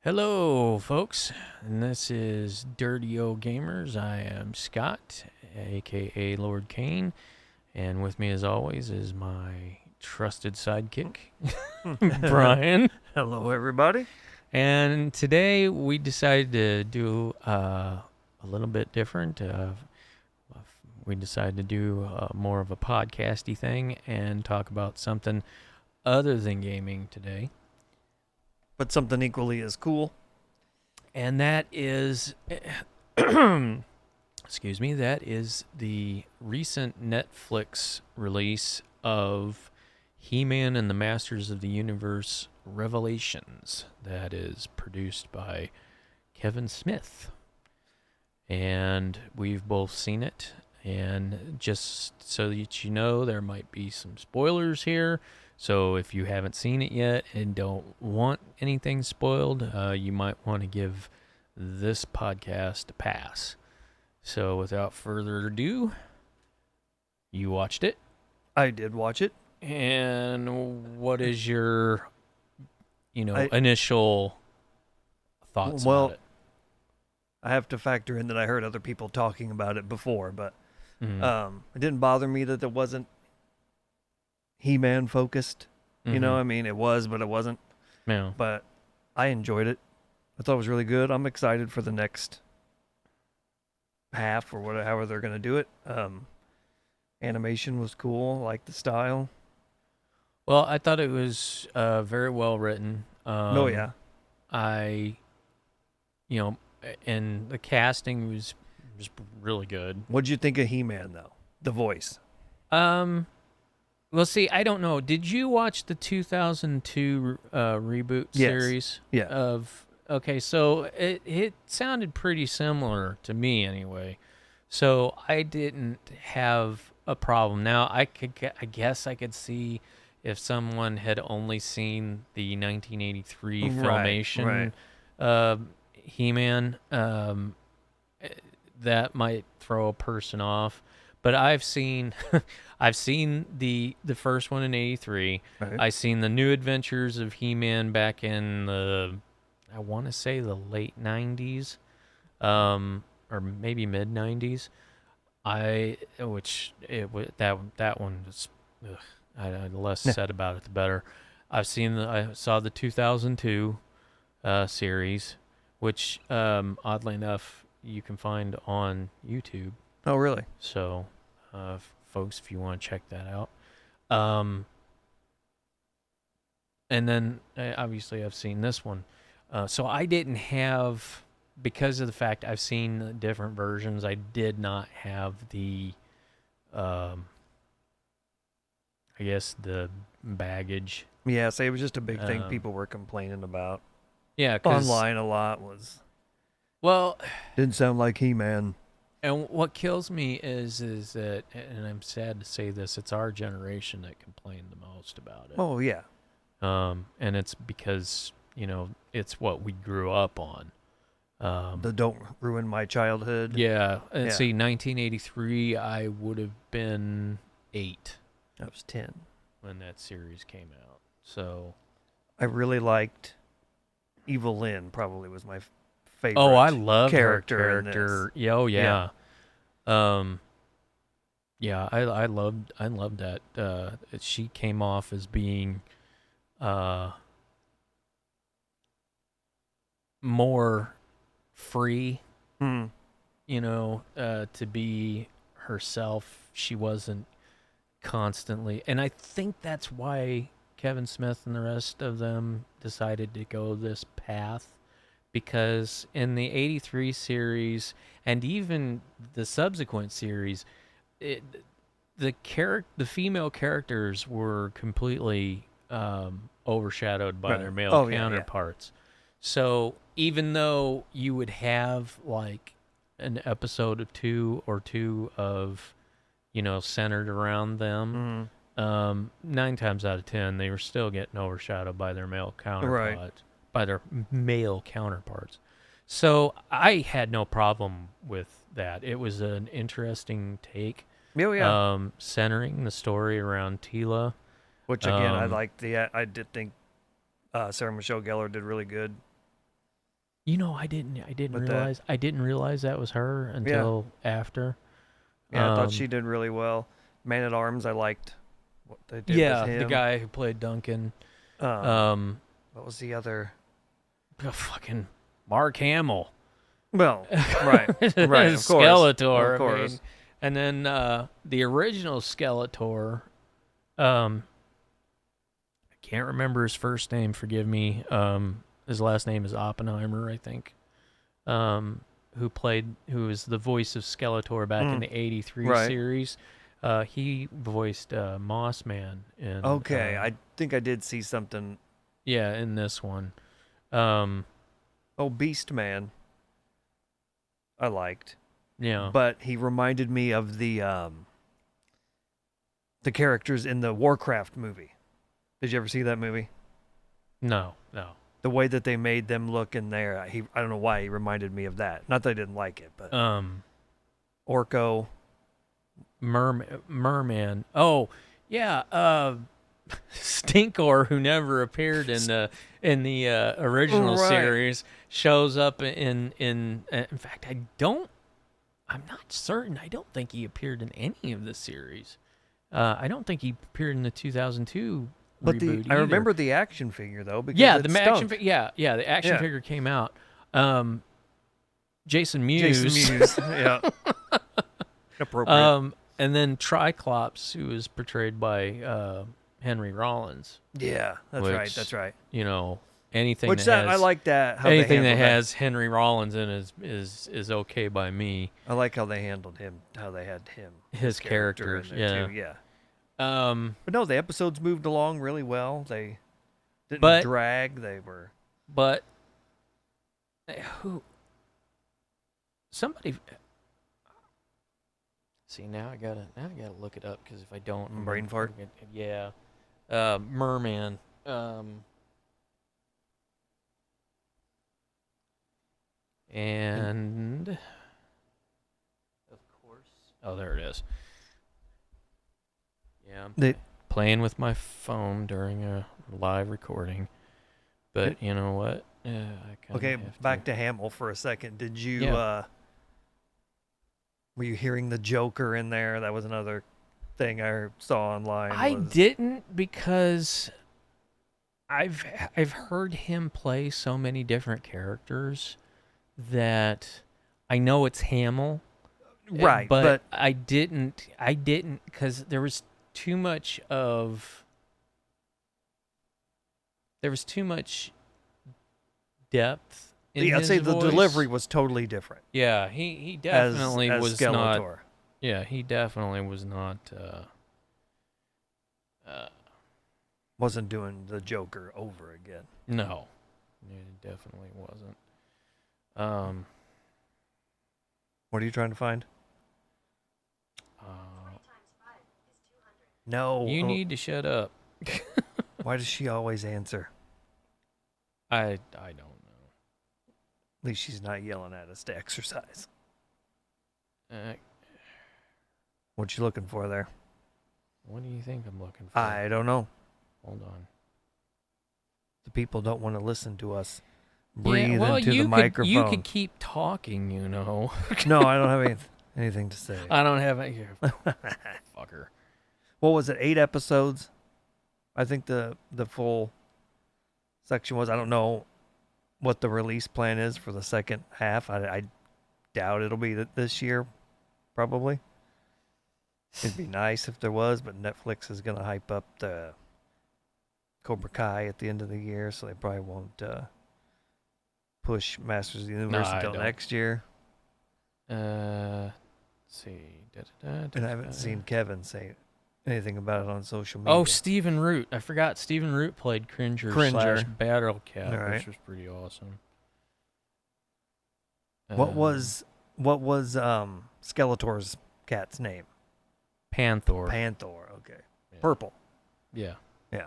Hello, folks, and this is Dirty O Gamers. I am Scott, aka Lord Kane, and with me, as always, is my trusted sidekick, Brian. Hello, everybody. And today we decided to do a little bit different. We decided to do more of a podcasty thing and talk about something other than gaming today. But something equally as cool. And that is, excuse me, that is the recent Netflix release of He-Man and the Masters of the Universe Revelations. That is produced by Kevin Smith. And we've both seen it. And just so that you know, there might be some spoilers here. So if you haven't seen it yet and don't want anything spoiled, you might want to give this podcast a pass. So without further ado, you watched it. I did watch it. And what is your, initial thoughts about it? I have to factor in that I heard other people talking about it before, but it didn't bother me that it wasn't He-Man focused. You know, I mean, it was, but it wasn't. Yeah. But I enjoyed it. I thought it was really good. I'm excited for the next half or whatever, however they're going to do it. Animation was cool. I liked the style. Well, I thought it was very well written. Oh, yeah. And the casting was really good. What'd you think of He-Man, though? The voice. Well, see, I don't know. Did you watch the 2002 reboot series? Yeah. Okay, so it sounded pretty similar to me anyway. So I didn't have a problem. Now I guess I could see if someone had only seen the 1983 Filmation He-Man, that might throw a person off. But I've seen the first one in '83. Right. I've seen the New Adventures of He-Man back in the, I want to say the late '90s, or maybe mid '90s. That one was, the less said about it, the better. I saw the 2002 series, which oddly enough you can find on YouTube. Oh, really? So, folks, if you want to check that out. And then, obviously, I've seen this one. So I didn't have, because of the fact I've seen different versions, I did not have the, I guess, the baggage. Yeah, so it was just a big thing people were complaining about. Yeah, 'cause, online a lot was. Well, Didn't sound like He-Man. And what kills me is that, and I'm sad to say this, it's our generation that complained the most about it. Oh, yeah. And it's because, it's what we grew up on. The Don't Ruin My Childhood. Yeah. And see, 1983, I would have been 8. I was 10. When that series came out. So. I really liked Evil Lynn, probably was my favorite. Oh, I love character. Her character. Yeah, oh, yeah. Yeah, I loved that. She came off as being more free, to be herself. She wasn't constantly, and I think that's why Kevin Smith and the rest of them decided to go this path. Because in the '83 series and even the subsequent series, the female characters were completely overshadowed by their male counterparts. Yeah. So even though you would have like an episode of two of, centered around them, 9 times out of 10 they were still getting overshadowed by their male counterparts. Right. By their male counterparts. So I had no problem with that. It was an interesting take. Oh, yeah. Centering the story around Tila. Which, again, I liked I did think Sarah Michelle Gellar did really good. I didn't with that. realize that was her Yeah, until after. yeah, I thought Um, she did really well. Man at Arms, I liked what they did with yeah, the him. guy who played Duncan. Um, Um, what was the other? fucking Mark Hamill. Well, right, right, of Skeletor. I mean, course. and then the original Skeletor. Um, I can't remember his first name. Forgive me. His last name is Oppenheimer, I think. Who was the voice of Skeletor back in the '83 Right. series. He voiced Moss Man in Okay, I think I did see something. yeah, in this one. Um, Oh, Beast Man, I liked, yeah. but he reminded me of the characters in the Warcraft movie. Did you ever see that movie? No, no. The way that they made them look in there, I don't know why he reminded me of that. Not that I didn't like it, but Orko. Merman. Oh, yeah. Stinkor, who never appeared in the original Right. series, shows up in fact, I'm not certain. I don't think he appeared in any of the series. I don't think he appeared in the 2002 But reboot I either. remember the action figure though. Because Yeah, it the action. stunk. Yeah, the action Yeah. figure came out. Jason Mewes. Jason Mewes. Yeah. Appropriate. And then Triclops, who was portrayed by Henry Rollins. Yeah, that's which, right. That's right. Anything Which that has I like that. How anything they that handled has Henry Rollins in is okay by me. I like how they handled him. How they had him. His character, in there too. Yeah. Um, But no, the episodes moved along really well. They didn't But- drag. They were. but who? Somebody. See, now I gotta look it up because if I don't, I'm Brain fart? Yeah, Merman. And of course, oh, there it is. Yeah, I'm They, playing with my phone during a live recording, but you know what? I kinda okay, have back to Hamill for a second. Did you? Yeah. Were you hearing the Joker in there? That was another thing I saw online. I didn't because I've heard him play so many different characters that I know it's Hamill. Right, but I didn't because there was too much depth in I'd his say the voice. delivery was totally different. Yeah, he definitely as was Skeletor. not. Yeah, he definitely was not. Wasn't doing the Joker over again. No, it definitely wasn't. What are you trying to find? Uh, No. you need to shut up. Why does she always answer? I don't know. At least she's not yelling at us to exercise. What you looking for there? What do you think I'm looking for? I don't know. Hold on. The people don't want to listen to us breathe well, into you the microphone. You could keep talking, you know. No, I don't have anything to say. I don't have any. Fucker. What was it? 8 episodes? I think the full section was. I don't know what the release plan is for the second half. I doubt it'll be this year, probably. It'd be nice if there was, but Netflix is going to hype up the Cobra Kai at the end of the year, so they probably won't push Masters of the Universe until next year. Let's see. And I haven't seen Kevin say anything about it on social media. Oh, Stephen Root. I forgot Stephen Root played Cringer. / Battle Cat, All right. which was pretty awesome. What was Skeletor's cat's name? Panther? Panther. Okay. Yeah. Purple. Yeah. Yeah.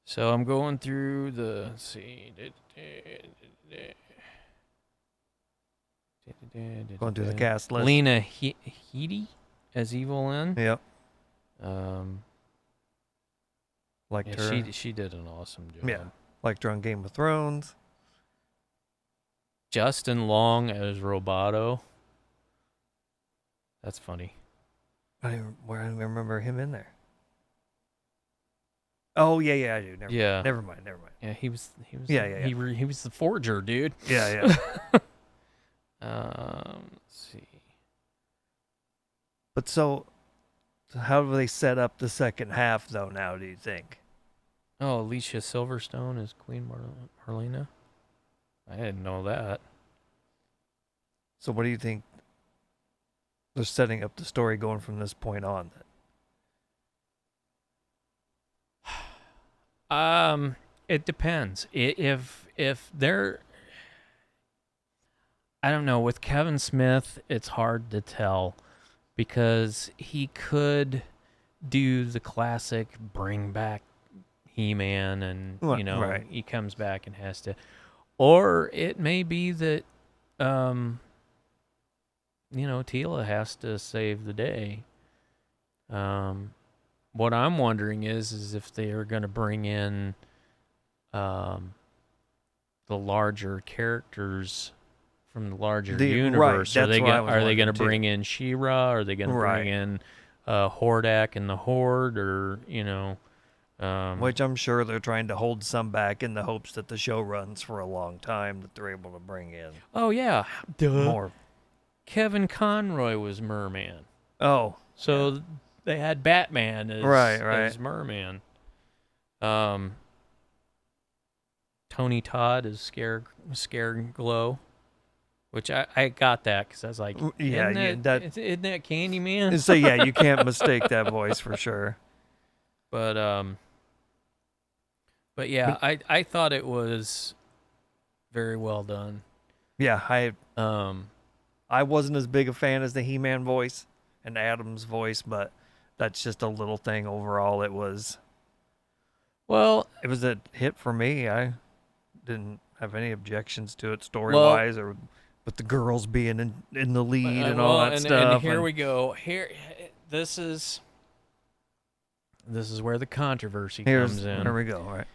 So I'm going through the. Let's see. Going through the cast list. Lena Headey as Evil Lynn. Yep. Yeah, Her. she did an awesome job. Yeah. Liked her on Game of Thrones. Justin Long as Roboto. That's funny. I don't remember him in there. Oh yeah, I do. Yeah. Never mind. Yeah, he was. Yeah. He was the forger, dude. Yeah. Let's see. But so how do they set up the second half though? Now, do you think? Oh, Alicia Silverstone is Queen Marlena. I didn't know that. So what do you think? They're setting up the story going from this point on. It depends. If they're, I don't know, with Kevin Smith, it's hard to tell because he could do the classic bring back He-Man and, Right. he comes back and has to, or it may be that, Tila has to save the day. What I'm wondering is if they are going to bring in the larger characters from the larger universe. Right, Are they going to too. bring in She-Ra? Are they going to bring in Hordak and the Horde? Or which I'm sure they're trying to hold some back in the hopes that the show runs for a long time, that they're able to bring in. Oh yeah, duh. More. Kevin Conroy was Merman. Oh, so they had Batman as as Merman. Tony Todd is Scare Glow, which I got that because I was like, isn't that Candyman? So yeah, you can't mistake that voice for sure. But yeah, I thought it was very well done. Yeah, I wasn't as big a fan as the He-Man voice and Adam's voice, but that's just a little thing overall. It was a hit for me. I didn't have any objections to it story-wise, or with the girls being in the lead and all that stuff. And here we go. This is where the controversy comes in. Here we go. All right.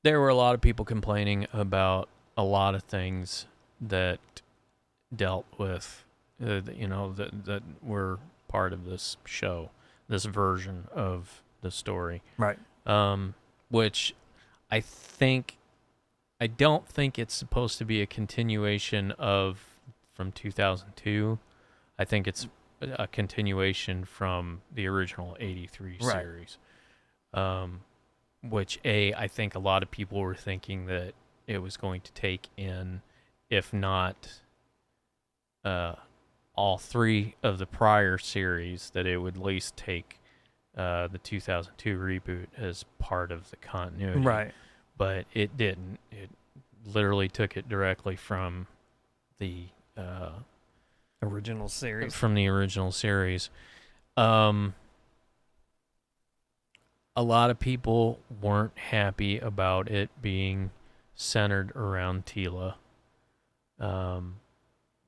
There were a lot of people complaining about a lot of things that dealt with, that were part of this show, this version of the story. Right. Which I don't think it's supposed to be a continuation from 2002. I think it's a continuation from the original 83 series. Which I think a lot of people were thinking that it was going to take in, if not all three of the prior series, that it would at least take the 2002 reboot as part of the continuity. Right. But it didn't. It literally took it directly from the original series. A lot of people weren't happy about it being centered around Tila,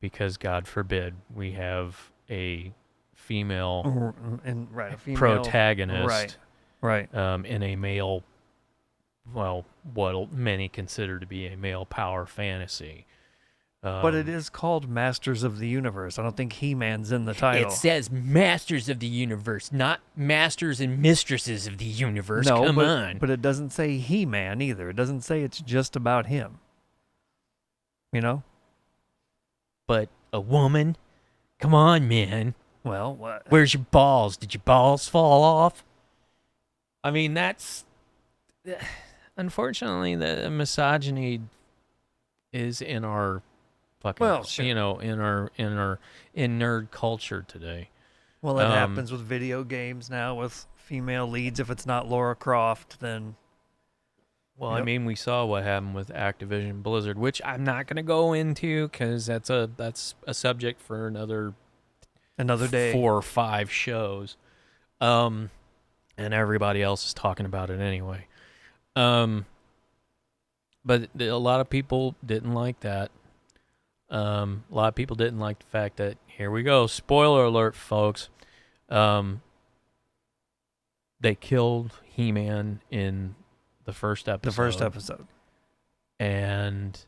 because God forbid we have a female protagonist, in a male, what many consider to be a male power fantasy. But it is called Masters of the Universe. I don't think He-Man's in the title. It says Masters of the Universe, not Masters and Mistresses of the Universe. No, Come on. But it doesn't say He-Man either. It doesn't say it's just about him. You know? But a woman? Come on, man. Well, what? Where's your balls? Did your balls fall off? I mean, that's... Unfortunately, the misogyny is in our fucking, in nerd culture today. Well, it happens with video games now with female leads. If it's not Lara Croft, then... Well, I mean, we saw what happened with Activision Blizzard, which I'm not going to go into because that's a subject for another day, 4 or 5 shows, and everybody else is talking about it anyway. But a lot of people didn't like that. A lot of people didn't like the fact that, here we go, spoiler alert, folks. They killed He-Man in the first episode. and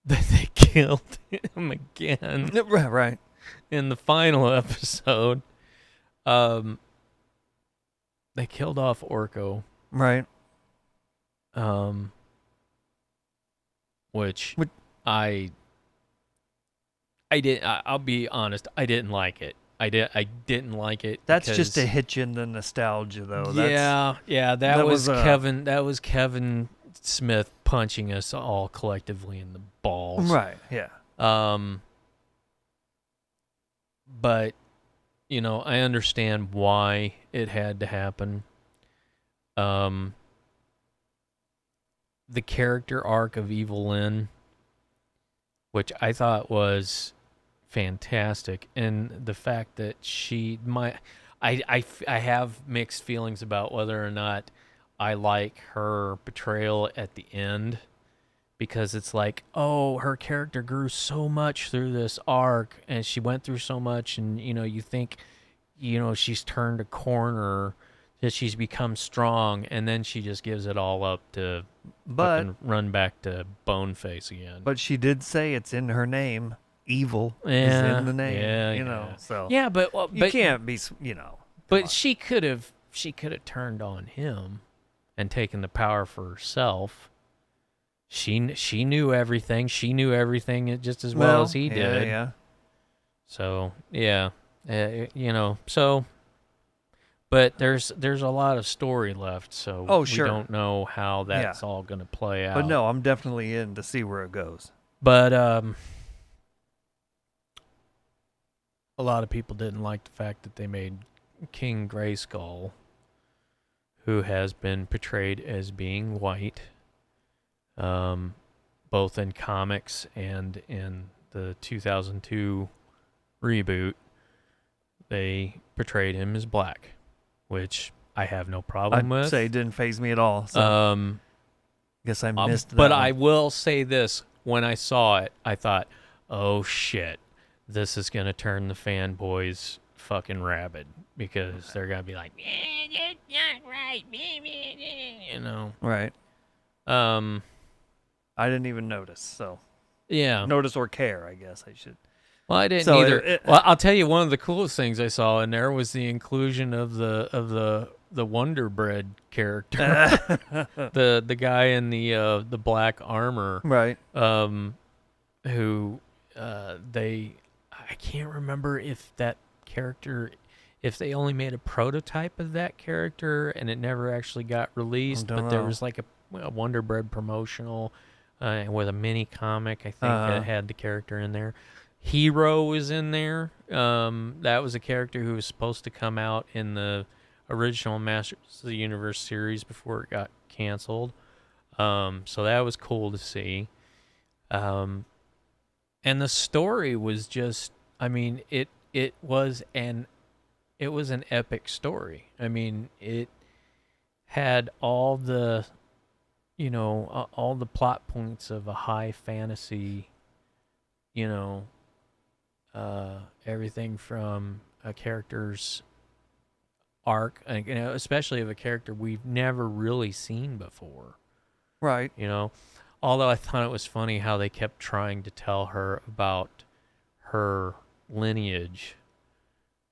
then they killed him again Right. in the final episode. They killed off Orko, Right. which Would- I'll be honest, I didn't like it. I didn't like it. That's just to because- hit you in the nostalgia, though. yeah. That that was was, Kevin. That was Kevin Smith punching us all collectively in the balls. Right. Yeah. But I understand why it had to happen. The character arc of Evil Lynn, which I thought was fantastic, and the fact that I have mixed feelings about whether or not I like her portrayal at the end, because it's like, oh, her character grew so much through this arc, and she went through so much, and you think, she's turned a corner, that she's become strong, and then she just gives it all up to fucking run back to Boneface again. But she did say it's in her name. Evil is Yeah, in the name. yeah. So Yeah, but you can't be. But she could have turned on him and taken the power for herself. She knew everything. She knew everything just as well as he did. Yeah. So yeah, so. But there's a lot of story left, so sure. we don't know how that's all going to play out. But no, I'm definitely in to see where it goes. But a lot of people didn't like the fact that they made King Grayskull, who has been portrayed as being white, both in comics and in the 2002 reboot. They portrayed him as black, which I have no problem with. I'd say it didn't faze me at all. So guess I missed that. But I will say this. When I saw it, I thought, oh, shit, this is going to turn the fanboys fucking rabid, because they're going to be like, that's not right. Right. I didn't even notice. So Yeah. notice or care, I guess I should. Well, I didn't So either. Well, I'll tell you, one of the coolest things I saw in there was the inclusion of the Wonder Bread character, the guy in the black armor, Right. Who I can't remember if that character, if they only made a prototype of that character and it never actually got released, but there was like a Wonder Bread promotional with a mini comic, I think, that had the character in there. Hero was in there. That was a character who was supposed to come out in the original Masters of the Universe series before it got canceled. So that was cool to see. And the story was just, I mean, it was an epic story. I mean, it had all the all the plot points of a high fantasy, everything from a character's arc, especially of a character we've never really seen before. Right. Although I thought it was funny how they kept trying to tell her about her lineage,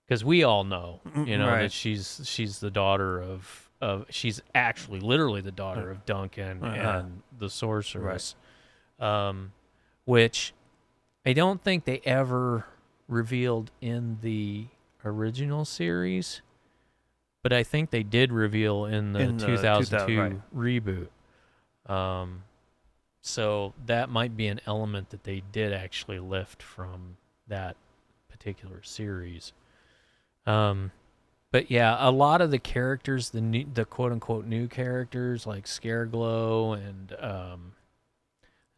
because we all know, Right. that she's the daughter of she's actually literally the daughter of Duncan and the sorceress, which I don't think they ever revealed in the original series, but I think they did reveal in the 2002 reboot. So that might be an element that they did actually lift from that particular series. But yeah, a lot of the characters, the quote unquote new characters like Scareglow and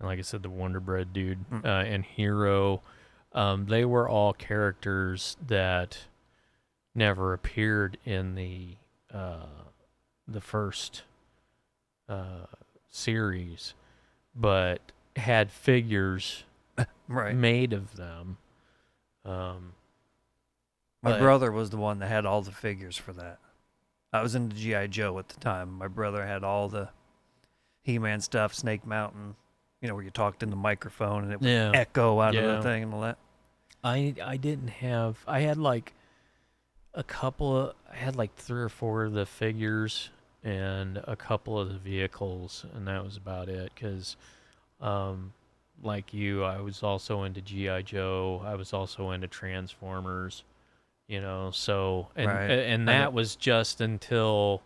like I said, the Wonder Bread dude and Hero, they were all characters that never appeared in the first series, but had figures made of them. My brother was the one that had all the figures for that. I was into G.I. Joe at the time. My brother had all the He-Man stuff, Snake Mountain, where you talked in the microphone and it would Yeah. echo out of Yeah. the thing and all that. I didn't have. I had like a couple of. I had like 3 or 4 of the figures and a couple of the vehicles, and that was about it. Because, like you, I was also into GI Joe. I was also into Transformers. So Right. and I that got- was just until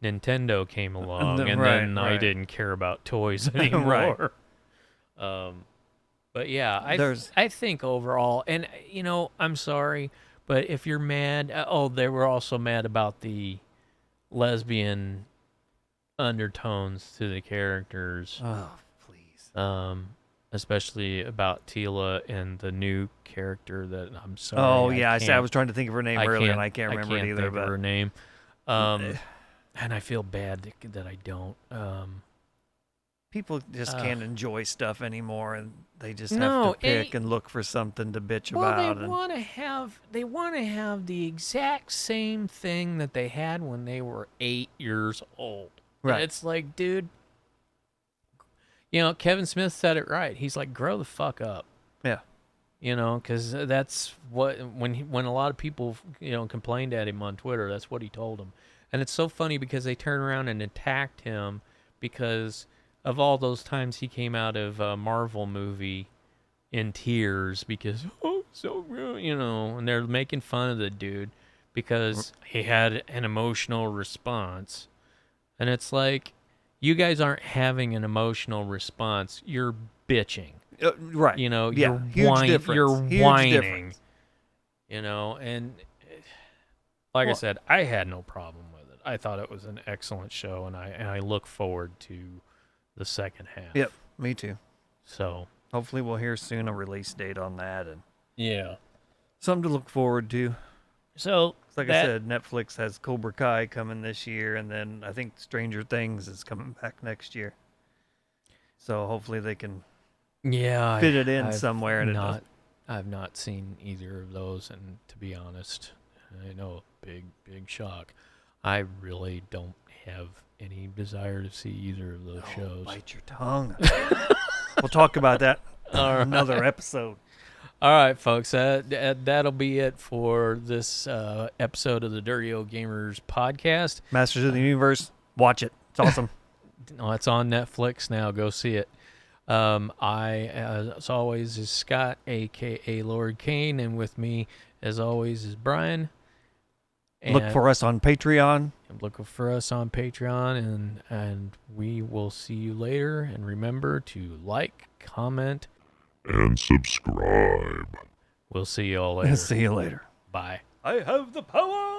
Nintendo came along, and right, then I right. didn't care about toys anymore. But yeah, I think overall, and I'm sorry, but if you're mad, they were also mad about the lesbian undertones to the characters, Oh, please. especially about Tila and the new character that I'm sorry. Oh, yeah. I can't- was trying to think of her name earlier, and I can't remember it either. think But of her name. And I feel bad that I don't. people just can't enjoy stuff anymore, and they just No, have to pick and look for something to bitch Well, about. they want to have the exact same thing that they had when they were 8 years old. Right. It's like, dude, Kevin Smith said it right. He's like, grow the fuck up. Yeah. Because that's what when a lot of people complained at him on Twitter, that's what he told them. And it's so funny because they turned around and attacked him because of all those times he came out of a Marvel movie in tears because so and they're making fun of the dude because he had an emotional response. And it's like, you guys aren't having an emotional response, you're bitching. Right. You're huge difference. you're Huge whining. difference. And like I said, I had no problem with it. I thought it was an excellent show, and I look forward to the second half. Yep, me too. So hopefully we'll hear soon a release date on that and yeah, something to look forward to. So Like I said, Netflix has Cobra Kai coming this year, and then I think Stranger Things is coming back next year. So hopefully they can fit it in somewhere. And I've not seen either of those, and to be honest, I know, big shock. I really don't have any desire to see either of those shows. Bite your tongue. We'll talk about that another episode. All right, folks, that'll be it for this episode of the Dirty Old Gamers podcast. Masters of the Universe, watch it. It's awesome. It's on Netflix now. Go see it. I, as always, is Scott, a.k.a. Lord Kane, and with me, as always, is Brian. And look for us on Patreon. Look for us on Patreon, and we will see you later. And remember to like, comment, and subscribe. We'll see you all later. See you later. Bye. I have the power.